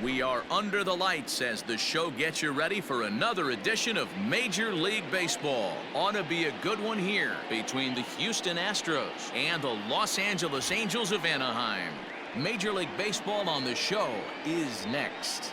We are under the lights as the show gets you ready for another edition of Major League Baseball. Ought to be a good one here between the Houston Astros and the Los Angeles Angels of Anaheim. Major League Baseball on the show is next.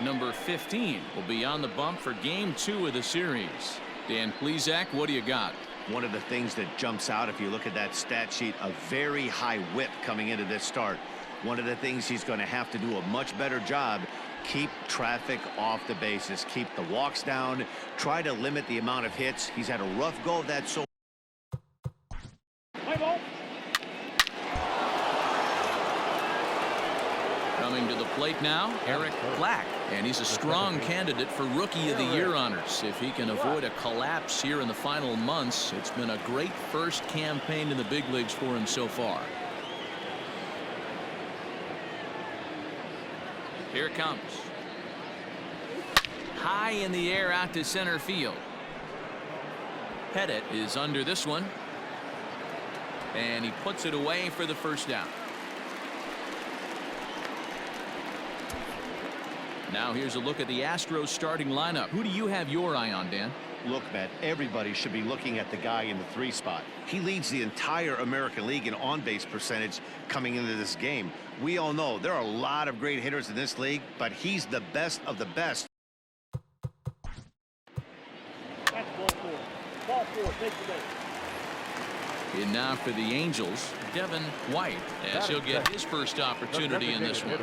Number 15 will be on the bump for Game 2 of the series. Dan Plesac, what do you got? One of the things that jumps out if you look at that stat sheet, a very high whip coming into this start. One of the things he's going to have to do a much better job, keep traffic off the bases, keep the walks down, try to limit the amount of hits. He's had a rough go of that so Coming to the plate now, Eric Black, and he's a strong candidate for Rookie of the Year honors. If he can avoid a collapse here in the final months, it's been a great first campaign in the big leagues for him so far. Here it comes. High in the air out to center field. Pettit is under this one, and he puts it away for the first down. Now here's a look at the Astros starting lineup. Who do you have your eye on, Dan? Look, Matt, everybody should be looking at the guy in the 3 spot. He leads the entire American League in on-base percentage coming into this game. We all know there are a lot of great hitters in this league, but he's the best of the best. That's ball 4. Ball 4, take the base. And now for the Angels, Devin White, as he'll get his first opportunity in this one.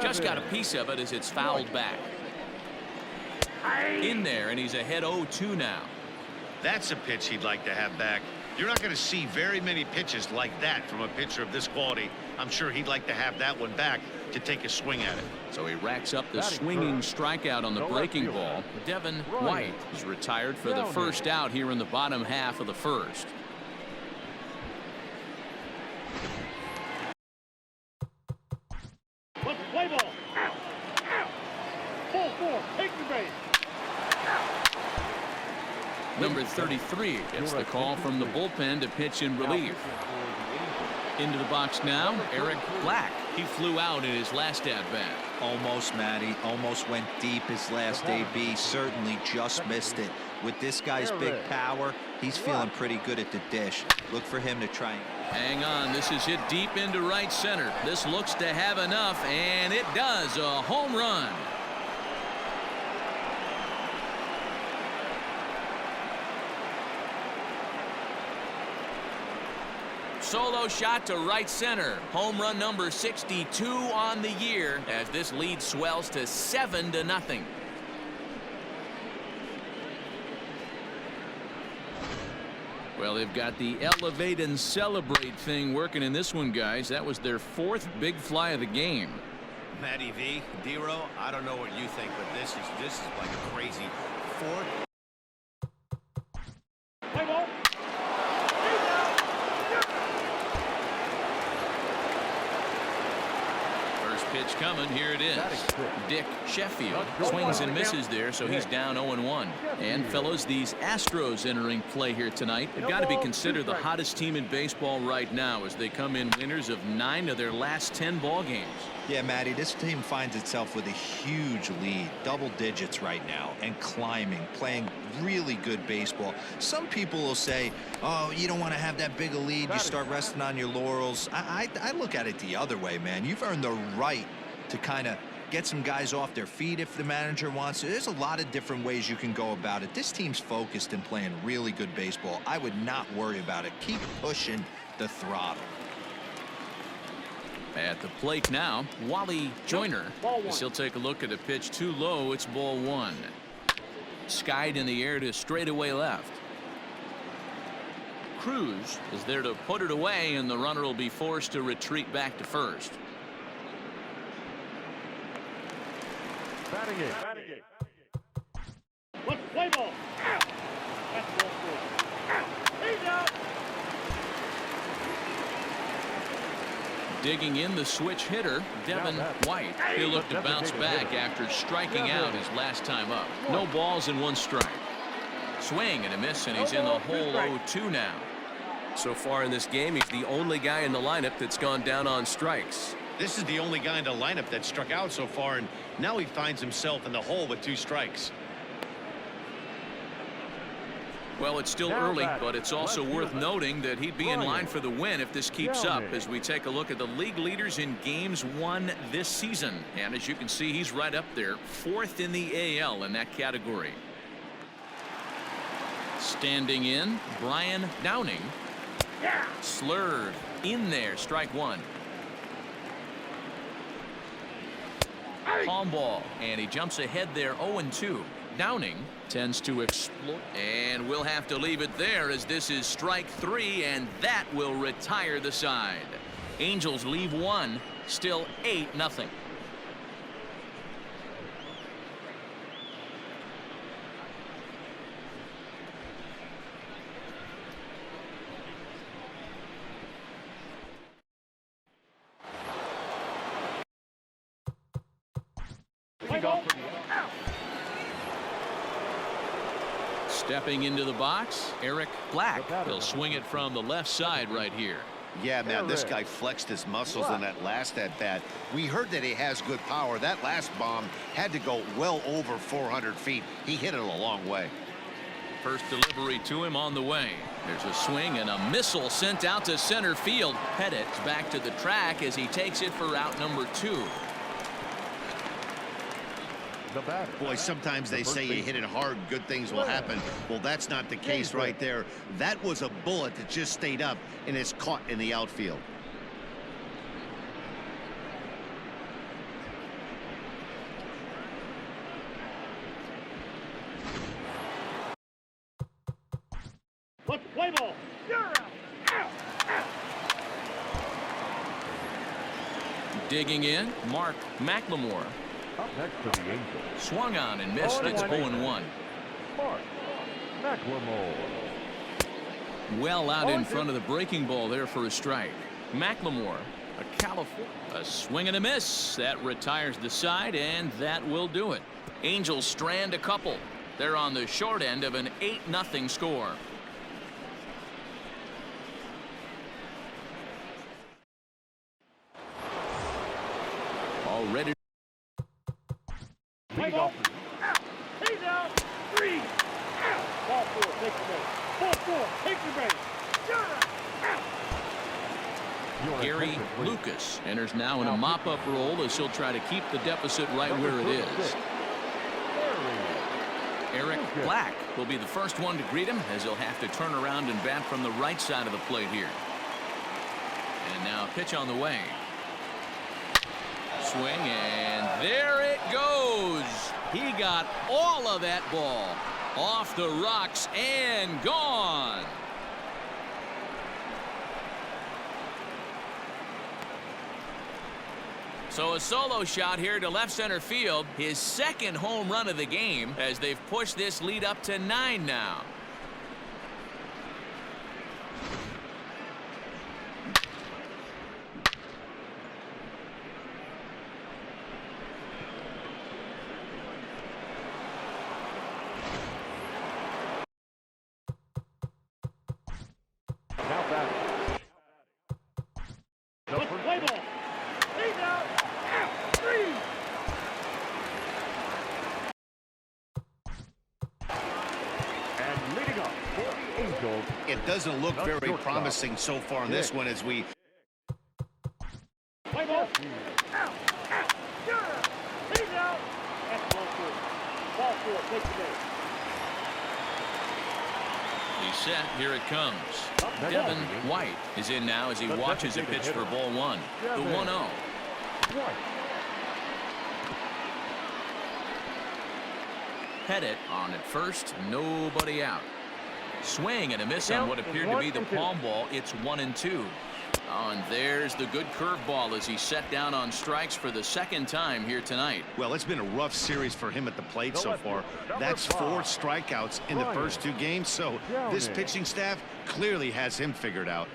Just got a piece of it as it's fouled back. In there, and he's ahead 0-2 now. That's a pitch he'd like to have back. You're not going to see very many pitches like that from a pitcher of this quality. I'm sure he'd like to have that one back to take a swing at it. So he racks up the swinging strikeout on the breaking ball. Devin White is retired for the first out here in the bottom half of the first. Play ball. Ball 4, take the base. Number 33 gets the call from the bullpen to pitch in relief. Into the box now, Eric Black. He flew out in his last at-bat. Almost, Matty. Almost went deep his last AB. Certainly just missed it. With this guy's big power, he's feeling pretty good at the dish. Look for him to try. Hang on, this is hit deep into right center. This looks to have enough, and it does. A home run. Solo shot to right center. Home run number 62 on the year as this lead swells to 7-0. Well, they've got the elevate and celebrate thing working in this one, guys. That was their 4th big fly of the game. Matty V, D-Row, I don't know what you think, but this is like a crazy 4th. Play ball. First pitch coming. Here it is. Dick Sheffield swings and misses there, so he's down 0-1. And fellows, these Astros entering play here tonight have got to be considered the hottest team in baseball right now as they come in winners of 9 of their last 10 ball games. Yeah, Matty, this team finds itself with a huge lead, double digits right now, and climbing, playing really good baseball. Some people will say, oh, you don't want to have that big a lead, you start resting on your laurels. I look at it the other way, man. You've earned the right to kind of get some guys off their feet if the manager wants to. There's a lot of different ways you can go about it. This team's focused and playing really good baseball. I would not worry about it. Keep pushing the throttle. At the plate now, Wally Joyner, as he'll take a look at a pitch too low. It's ball 1. Skied in the air to straightaway left. Cruz is there to put it away, and the runner will be forced to retreat back to first. Batting it. Let's play ball. That's ball 4. He's out. Digging in the switch hitter, Devin White. He'll look to bounce back after striking out his last time up. No balls and 1 strike. Swing and a miss, and he's in the hole 0-2 now. So far in this game, he's the only guy in the lineup that's gone down on strikes. This is the only guy in the lineup that struck out so far, and now he finds himself in the hole with 2 strikes. Well, it's still early, but it's also worth noting that he'd be in line for the win if this keeps up as we take a look at the league leaders in games won this season. And as you can see, he's right up there, 4th in the AL in that category. Standing in, Brian Downing. Slurve in there, strike 1. Palm ball, and he jumps ahead there 0-2. Downing tends to exploit, and we'll have to leave it there as this is strike 3, and that will retire the side. Angels leave 1, still 8-0. Stepping into the box, Eric Black. He'll swing it from the left side right here. Yeah, man, this guy flexed his muscles in that last at-bat. We heard that he has good power. That last bomb had to go well over 400 feet. He hit it a long way. First delivery to him on the way. There's a swing and a missile sent out to center field. Pettit's back to the track as he takes it for out number 2. Boy, sometimes they say you hit it hard, good things will happen. Well, that's not the case right there. That was a bullet that just stayed up and is caught in the outfield. Let's play ball. Digging in, Mark McLemore. Up next to the Angels. Swung on and missed. It's 0-1. Mark McLemore. Well out in front of the breaking ball there for a strike. McLemore, a California. A swing and a miss. That retires the side, and that will do it. Angels strand a couple. They're on the short end of an 8-0 score. Already. Play ball. He's out. 3. Ball 4, take the base. Ball 4, take the base. Gary Lucas enters now in a mop-up role as he'll try to keep the deficit right where it is. Eric Black will be the first one to greet him as he'll have to turn around and bat from the right side of the plate here. And now pitch on the way. Swing, and there it goes. He got all of that ball off the rocks and gone. So a solo shot here to left center field, his second home run of the game as they've pushed this lead up to 9 now. It doesn't look very promising so far in this one as we play ball. He's out. That's ball 4. Ball 4, take the base. He's set. Here it comes. Devin White is in now as he watches a pitch for ball 1. The 1-0. Pettit on at first. Nobody out. Swing and a miss on what appeared to be the palm ball. It's 1-2. Oh, and there's the good curveball as he set down on strikes for the second time here tonight. Well, it's been a rough series for him at the plate so far. That's 4 strikeouts in the first 2 games, so this pitching staff clearly has him figured out.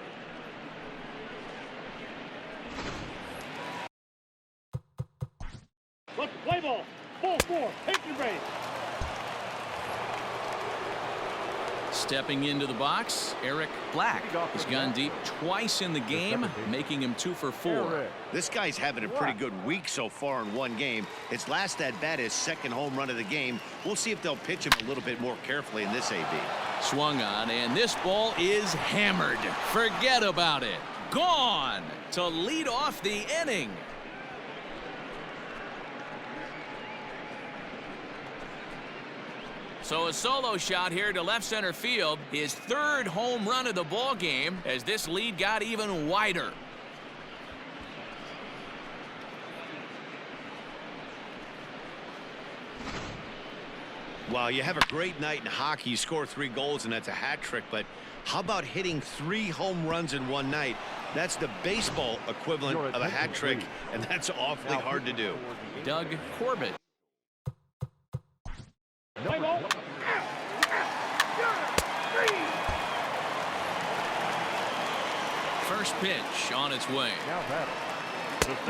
Let's play ball. Ball 4, take the base. Stepping into the box, Eric Black has gone deep twice in the game, making him 2 for 4. This guy's having a pretty good week so far in one game. His last at bat is second home run of the game. We'll see if they'll pitch him a little bit more carefully in this AB. Swung on, and this ball is hammered. Forget about it. Gone to lead off the inning. So a solo shot here to left center field, his 3rd home run of the ball game as this lead got even wider. Well, you have a great night in hockey. You score 3 goals, and that's a hat trick. But how about hitting 3 home runs in one night? That's the baseball equivalent of a hat trick, and that's awfully hard to do. Doug Corbett. First pitch on its way.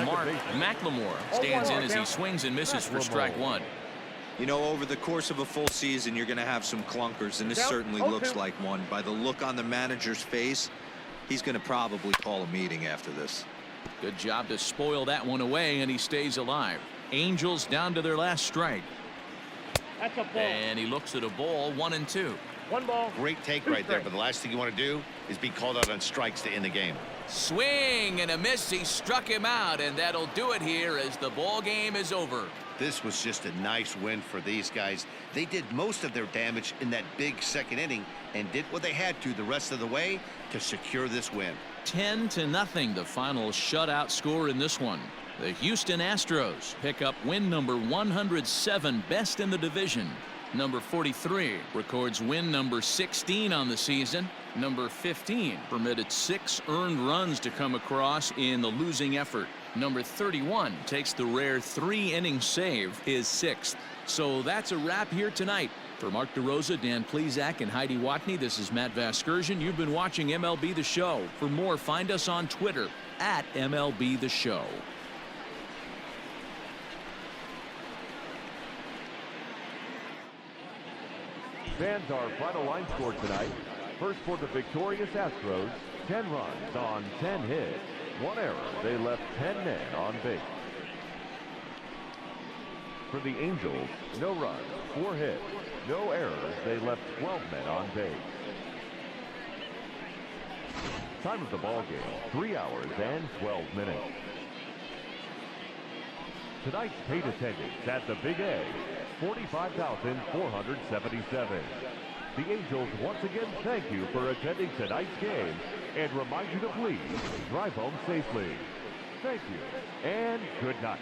Mark McLemore stands in as he swings and misses for strike 1. You know, over the course of a full season, you're going to have some clunkers, and this certainly looks like one. By the look on the manager's face, he's going to probably call a meeting after this. Good job to spoil that one away, and he stays alive. Angels down to their last strike. That's a ball. And he looks at a ball, 1-2. 1 ball. Great take right there, but the last thing you want to do is be called out on strikes to end the game. Swing and a miss. He struck him out, and that'll do it here as the ball game is over. This was just a nice win for these guys. They did most of their damage in that big second inning and did what they had to the rest of the way to secure this win. 10-0, the final shutout score in this one. The Houston Astros pick up win number 107, best in the division. Number 43 records win number 16 on the season. Number 15 permitted 6 earned runs to come across in the losing effort. Number 31 takes the rare 3-inning save, his 6th. So that's a wrap here tonight. For Mark DeRosa, Dan Plesac, and Heidi Watney, this is Matt Vasgersian. You've been watching MLB The Show. For more, find us on Twitter at MLB The Show. Fans, our final line score tonight. First for the victorious Astros, 10 runs on 10 hits. 1 error. They left 10 men on base. For the Angels, no runs, 4 hits. No errors. They left 12 men on base. Time of the ball game, 3 hours and 12 minutes. Tonight's paid attendance at the Big A, 45,477. The Angels once again thank you for attending tonight's game and remind you to please drive home safely. Thank you and good night.